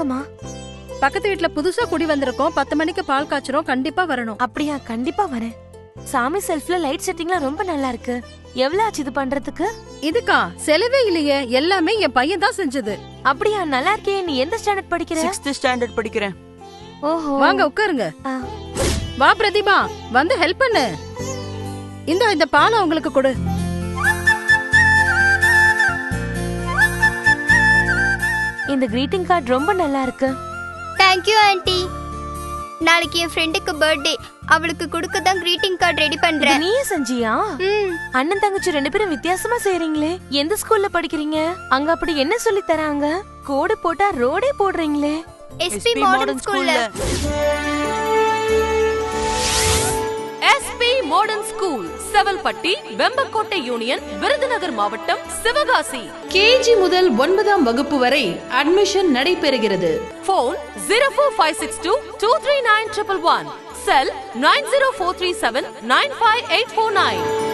வாங்கம்மா. பக்கத்து வீட்ல புதுசா குடி வந்திருக்கோம். 10 மணிக்கு பால் காய்ச்சறோம். கண்டிப்பா வரணும். அப்படியா? கண்டிப்பா வரேன். சாமி செல்ஃப்ல லைட் செட்டிங்லாம் ரொம்ப நல்லா இருக்கு. எவ்வளவு ஆச்சு இது பண்றதுக்கு? இதுக்கா செலவே இல்லையே, எல்லாமே என் பையன் தான் செஞ்சது. அப்படியா? நல்லா இருக்கே. நீ எந்த ஸ்டாண்டர்ட் படிக்கிற? 6th ஸ்டாண்டர்ட் படிக்கிறேன். ஓஹோ. வாங்க உட்காருங்க. ஆ. வா பிரதிபா, வந்து ஹெல்ப் பண்ணு. இந்த பாலை உங்களுக்கு கொடு. இந்த greeting கார்டு ரொம்ப நல்லா இருக்கு. Thank you anti. நாளைக்கு என் ஃப்ரெண்டுக்கு பர்த்டே. அவளுக்கு கொடுக்க தான் greeting கார்டு ரெடி இது பண்றேன். நீயே செஞ்சியா? அண்ணன் தங்கச்சி 2 பேரும் வித்தியாசமா செய்றீங்களே. எந்த ஸ்கூல்ல படிக்கிறீங்க? அங்க அப்படி என்ன சொல்லி தராங்க? கோடு போட்டா ரோடே போடுறீங்களே. எஸ்பி மாடர்ன் ஸ்கூல்ல. SP modern school, Sevalpatti, Vembakottai union, Virudhunagar மாவட்டம், சிவகாசி. கேஜி முதல் 9ஆம் வகுப்பு வரை அட்மிஷன் நடைபெறுகிறது. போன் 04562 239 111. செல் 90437 95849.